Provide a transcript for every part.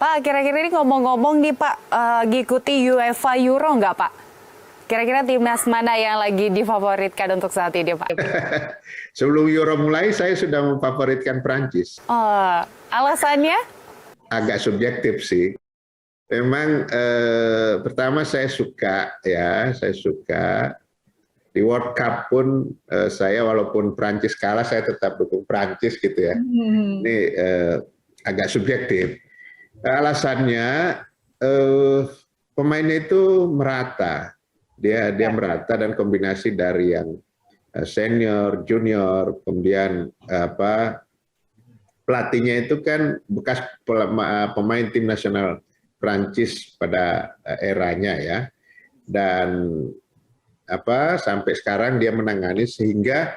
Pak, kira-kira ini ngomong-ngomong nih Pak, ngikuti UEFA Euro nggak Pak? Kira-kira timnas mana yang lagi difavoritkan untuk saat ini Pak? Sebelum Euro mulai, saya sudah memfavoritkan Prancis. Oh, alasannya? Agak subjektif sih. Memang pertama saya suka di World Cup pun saya walaupun Prancis kalah saya tetap dukung Prancis gitu ya. Ini agak subjektif. Alasannya pemainnya itu merata, dia merata dan kombinasi dari yang senior, junior, kemudian pelatihnya itu kan bekas pemain tim nasional Prancis pada eranya ya, dan sampai sekarang dia menangani sehingga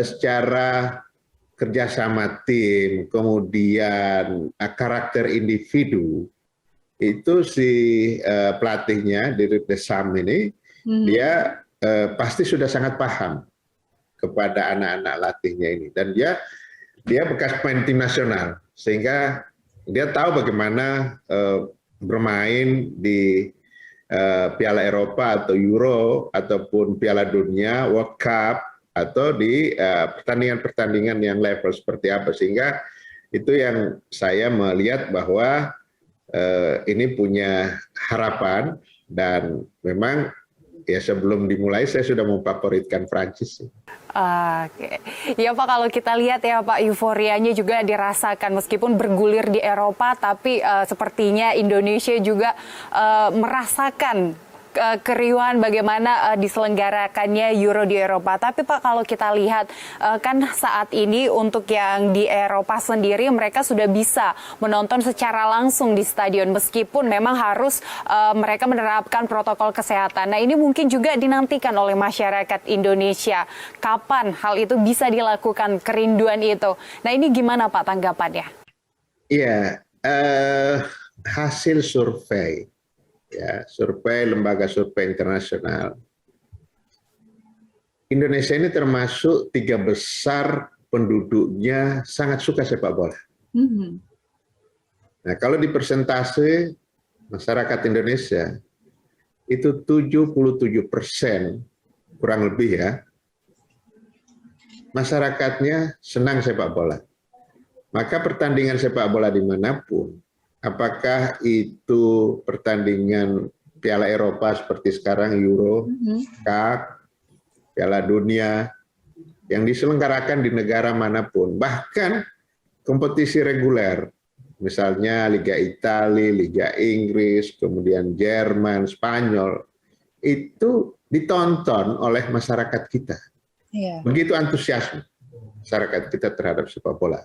secara kerjasama tim, kemudian karakter individu itu si pelatihnya Didier Deschamps ini dia pasti sudah sangat paham kepada anak-anak latihnya ini, dan dia bekas pemain tim nasional sehingga dia tahu bagaimana bermain di Piala Eropa atau Euro ataupun Piala Dunia, World Cup atau di pertandingan-pertandingan yang level seperti apa, sehingga itu yang saya melihat bahwa ini punya harapan, dan memang ya sebelum dimulai saya sudah memfavoritkan Prancis. Oke, ya Pak, kalau kita lihat ya Pak, euforianya juga dirasakan meskipun bergulir di Eropa, tapi sepertinya Indonesia juga merasakan keriuhan bagaimana diselenggarakannya Euro di Eropa. Tapi Pak, kalau kita lihat kan saat ini untuk yang di Eropa sendiri mereka sudah bisa menonton secara langsung di stadion meskipun memang harus mereka menerapkan protokol kesehatan. Nah, ini mungkin juga dinantikan oleh masyarakat Indonesia. Kapan hal itu bisa dilakukan, kerinduan itu? Nah, ini gimana Pak tanggapannya? Iya, hasil survei. Ya, survei lembaga survei internasional. Indonesia ini termasuk 3 besar penduduknya sangat suka sepak bola. Nah, kalau di persentase masyarakat Indonesia itu 77% kurang lebih ya, masyarakatnya senang sepak bola. Maka pertandingan sepak bola dimanapun, apakah itu pertandingan Piala Eropa seperti sekarang Euro, Cup, Piala Dunia, yang diselenggarakan di negara manapun, bahkan kompetisi reguler, misalnya Liga Italia, Liga Inggris, kemudian Jerman, Spanyol, itu ditonton oleh masyarakat kita. Begitu antusiasme masyarakat kita terhadap sepak bola.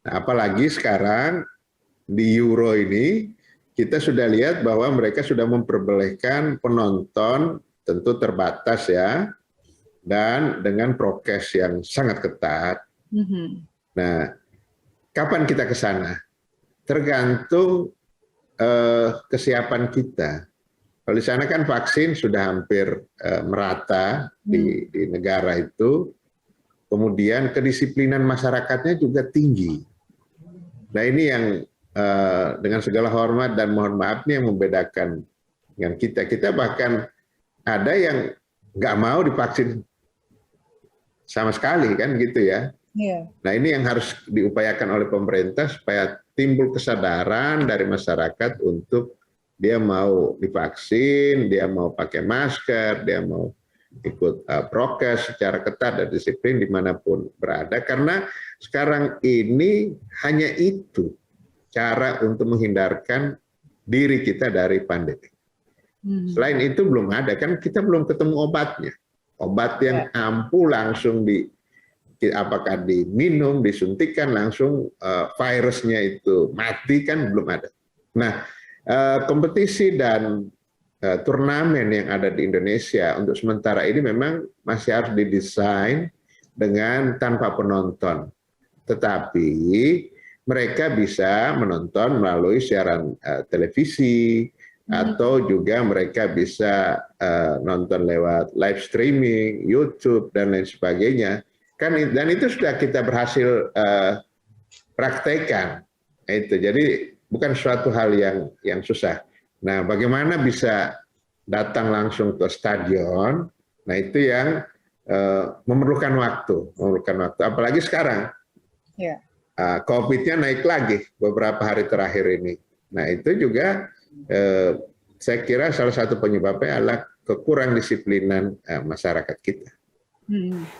Nah, apalagi sekarang di Euro ini kita sudah lihat bahwa mereka sudah memperbolehkan penonton, tentu terbatas ya, dan dengan prokes yang sangat ketat. Nah, kapan kita ke sana? Tergantung kesiapan kita. Kalau di sana kan vaksin sudah hampir merata di negara itu, kemudian kedisiplinan masyarakatnya juga tinggi. Nah, ini yang dengan segala hormat dan mohon maaf nih yang membedakan dengan kita. Kita bahkan ada yang nggak mau divaksin sama sekali kan gitu ya. Nah, ini yang harus diupayakan oleh pemerintah supaya timbul kesadaran dari masyarakat untuk dia mau divaksin, dia mau pakai masker, dia mau ikut prokes secara ketat dan disiplin dimanapun berada, karena sekarang ini hanya itu cara untuk menghindarkan diri kita dari pandemi. Selain itu belum ada, kan kita belum ketemu obatnya. Obat yang ampuh langsung apakah diminum, disuntikan langsung virusnya itu mati, kan belum ada. Nah, kompetisi dan turnamen yang ada di Indonesia untuk sementara ini memang masih harus didesain dengan tanpa penonton. Tetapi mereka bisa menonton melalui siaran televisi, atau juga mereka bisa nonton lewat live streaming, YouTube, dan lain sebagainya. Dan itu sudah kita berhasil praktekkan. Itu. Jadi bukan suatu hal yang susah. Nah, bagaimana bisa datang langsung ke stadion? Nah, itu yang memerlukan waktu. Apalagi sekarang, COVID-nya naik lagi beberapa hari terakhir ini. Nah, itu juga saya kira salah satu penyebabnya adalah kekurang disiplinan masyarakat kita.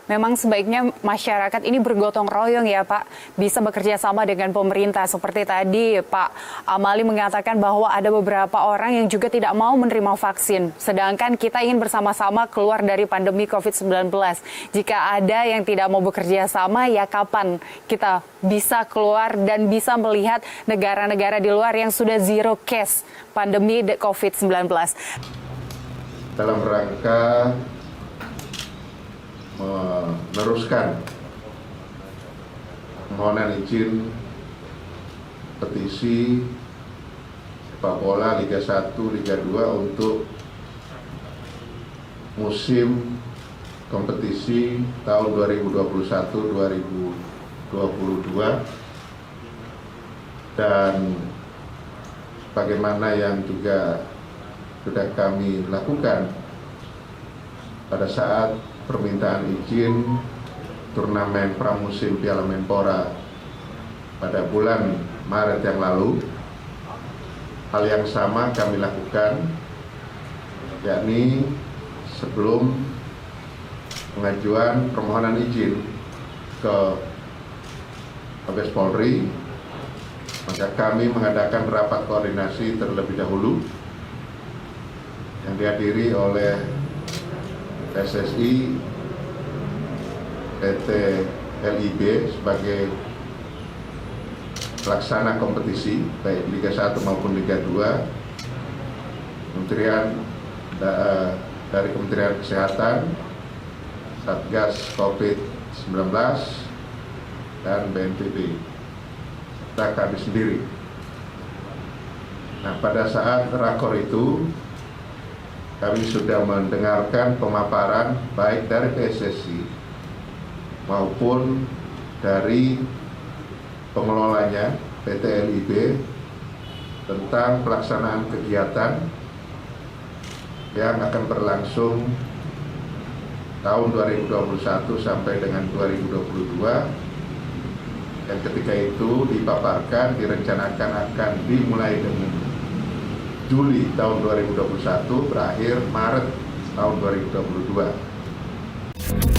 Memang sebaiknya masyarakat ini bergotong royong ya Pak, bisa bekerja sama dengan pemerintah. Seperti tadi Pak Amali mengatakan bahwa ada beberapa orang yang juga tidak mau menerima vaksin. Sedangkan kita ingin bersama-sama keluar dari pandemi COVID-19. Jika ada yang tidak mau bekerja sama, ya kapan kita bisa keluar dan bisa melihat negara-negara di luar yang sudah zero case pandemi COVID-19. Dalam rangka meneruskan permohonan izin petisi sepak bola Liga 1, Liga 2 untuk musim kompetisi tahun 2021-2022 dan bagaimana yang juga sudah kami lakukan pada saat permintaan izin turnamen pramusim Piala Menpora pada bulan Maret yang lalu. Hal yang sama kami lakukan, yakni sebelum pengajuan permohonan izin ke Mabes Polri, maka kami mengadakan rapat koordinasi terlebih dahulu yang dihadiri oleh PSSI, PT LIB sebagai pelaksana kompetisi baik Liga 1 maupun Liga 2, dari Kementerian Kesehatan, Satgas COVID-19 dan BNPB serta kami sendiri. Nah, pada saat rakor itu kami sudah mendengarkan pemaparan baik dari PSSI maupun dari pengelolanya PT LIB tentang pelaksanaan kegiatan yang akan berlangsung tahun 2021 sampai dengan 2022, dan ketika itu dipaparkan direncanakan akan dimulai dengan Juli tahun 2021, berakhir Maret tahun 2022.